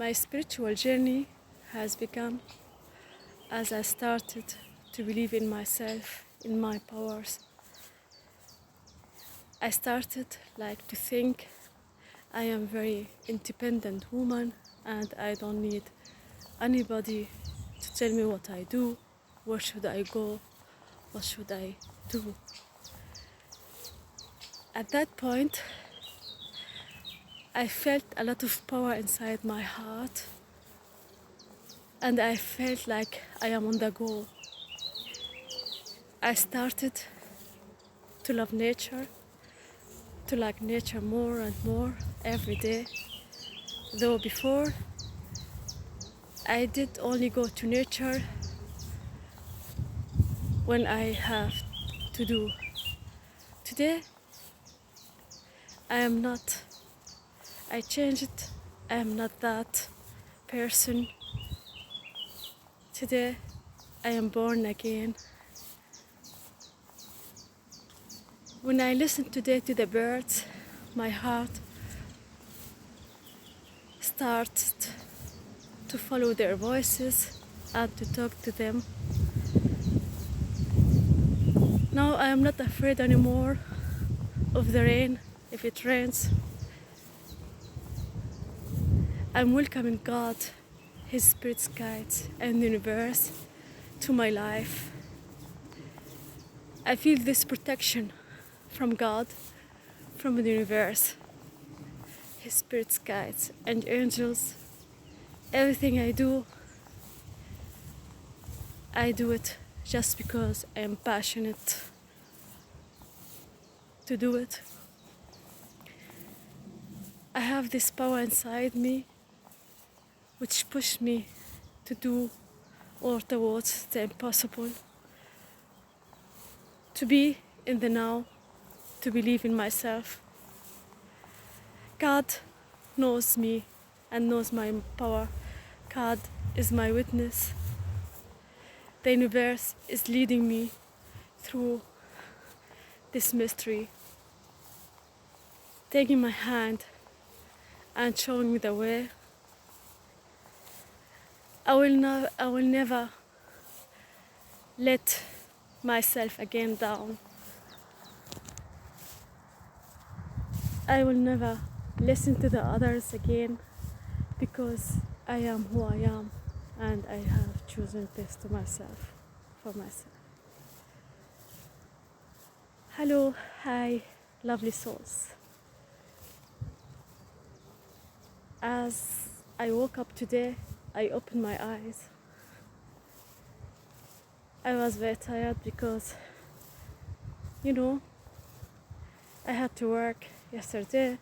My spiritual journey has begun as I started to believe in myself, in my powers. I started to think I am very independent woman and I don't need anybody to tell me what I do, where should I go, what should I do. At that point, I felt a lot of power inside my heart and I felt like I am on the go. I started to love nature, to like nature more and more every day. Though before, I did only go to nature when I have to do. Today, I am not. I changed. I am not that person. Today, I am born again. When I listen today to the birds, my heart starts to follow their voices and to talk to them. Now I am not afraid anymore of the rain if it rains. I'm welcoming God, His Spirit's guides and the universe to my life. I feel this protection from God, from the universe, His Spirit's guides and angels. Everything I do it just because I am passionate to do it. I have this power inside me which pushes me to do or towards the impossible, to be in the now, to believe in myself. God knows me and knows my power. God is my witness. The universe is leading me through this mystery, taking my hand and showing me the way. I will never let myself again down. I will never listen to the others again because I am who I am and I have chosen this to myself, for myself. Hello, hi, lovely souls. As I woke up today, I opened my eyes. I was very tired because, I had to work yesterday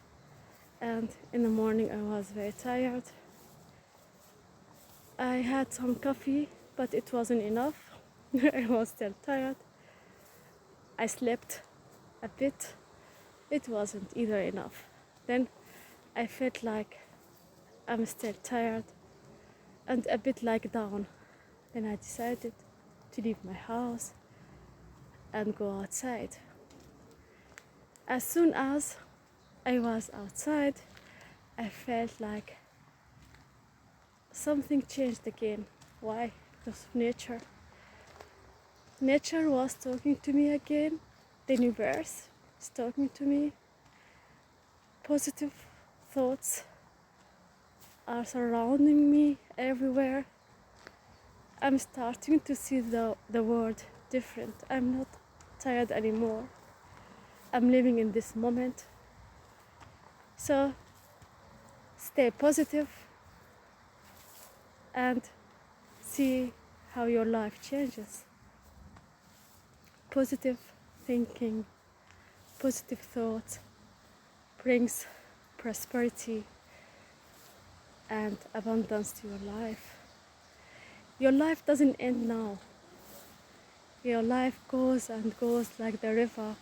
and in the morning I was very tired. I had some coffee, but it wasn't enough. I was still tired. I slept a bit. It wasn't either enough. Then I felt like I'm still tired and a bit down. Then I decided to leave my house and go outside. As soon as I was outside, I felt like something changed again. Why? Because of nature. Nature was talking to me again. The universe is talking to me. Positive thoughts are surrounding me everywhere. I'm starting to see the world different. I'm not tired anymore. I'm living in this moment. So stay positive and see how your life changes. Positive thinking, positive thoughts brings prosperity and abundance to your life. Your life doesn't end now. Your life goes and goes like the river.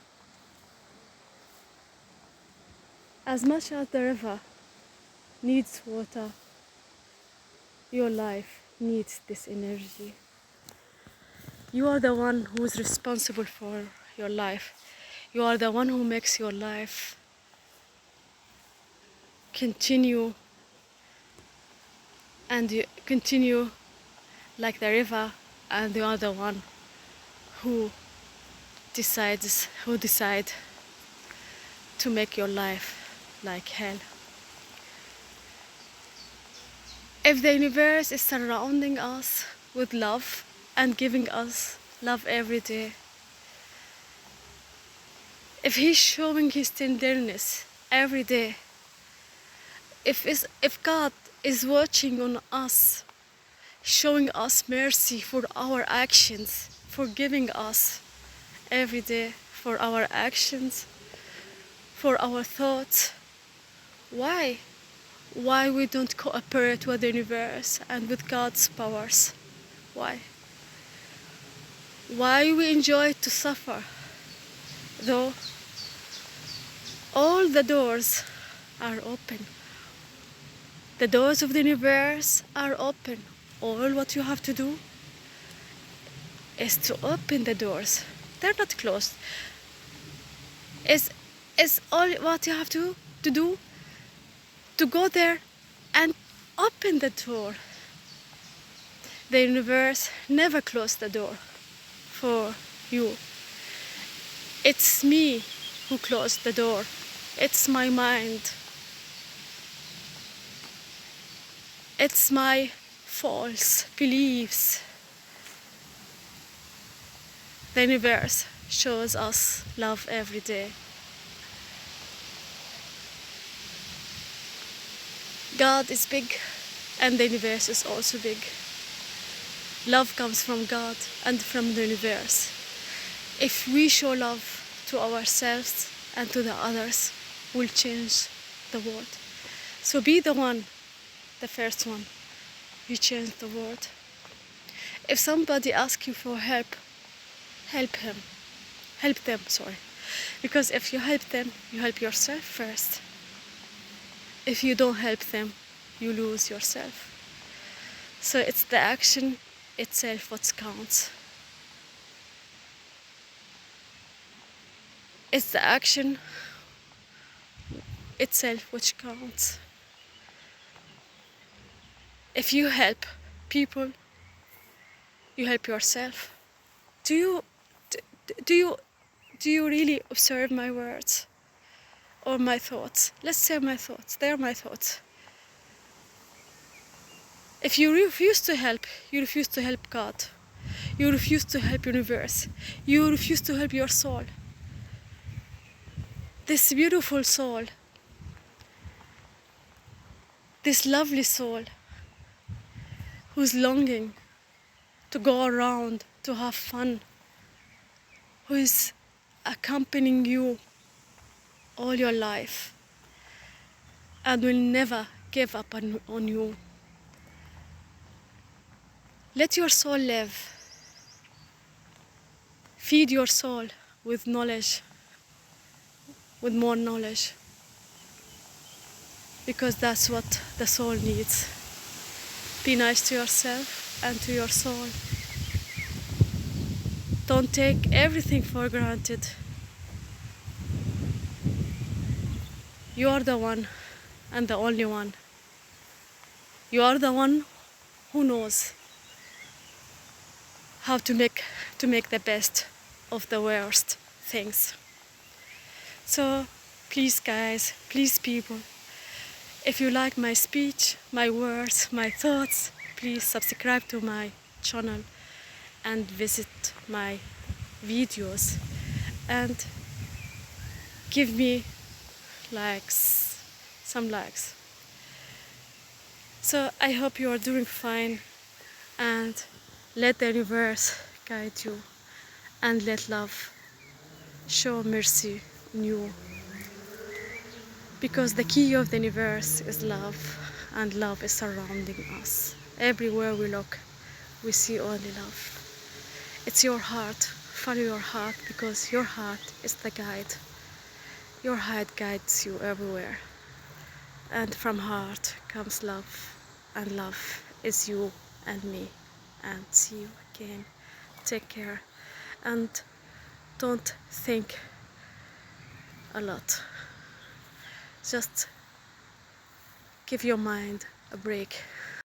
As much as the river needs water, your life needs this energy. You are the one who is responsible for your life. You are the one who makes your life continue and you continue like the river, and the other one who decide to make your life like hell. If the universe is surrounding us with love and giving us love every day, if he's showing his tenderness every day, if God is watching on us, showing us mercy for our actions, forgiving us every day for our actions, for our thoughts, why? Why we don't cooperate with the universe and with God's powers? Why? Why we enjoy to suffer? Though all the doors are open. The doors of the universe are open. All what you have to do is to open the doors. They're not closed. Is all what you have to do to go there and open the door. The universe never closed the door for you. It's me who closed the door. It's my mind. It's my false beliefs. The universe shows us love every day. God is big, and the universe is also big. Love comes from God and from the universe. If we show love to ourselves and to the others, we'll change the world. So be the one, the first one. You change the world. If somebody asks you for help, help him. Help them, sorry. Because if you help them, you help yourself first. If you don't help them, you lose yourself. So it's the action itself what counts. It's the action itself which counts. If you help people, you help yourself. Do you really observe my words or my thoughts? Let's say my thoughts. They're my thoughts. If you refuse to help, you refuse to help God. You refuse to help universe. You refuse to help your soul. This beautiful soul, this lovely soul, who's longing to go around, to have fun, who is accompanying you all your life and will never give up on you. Let your soul live. Feed your soul with knowledge, with more knowledge, because that's what the soul needs. Be nice to yourself and to your soul. Don't take everything for granted. You are the one and the only one. You are the one who knows how to make the best of the worst things. So please guys, please people, if you like my speech, my words, my thoughts, please subscribe to my channel and visit my videos and give me likes, some likes. So I hope you are doing fine, and let the universe guide you, and let love show mercy in you. Because the key of the universe is love, and love is surrounding us. Everywhere we look, we see only love. It's your heart. Follow your heart, because your heart is the guide. Your heart guides you everywhere. And from heart comes love, and love is you and me. And see you again. Take care, and don't think a lot. Just give your mind a break.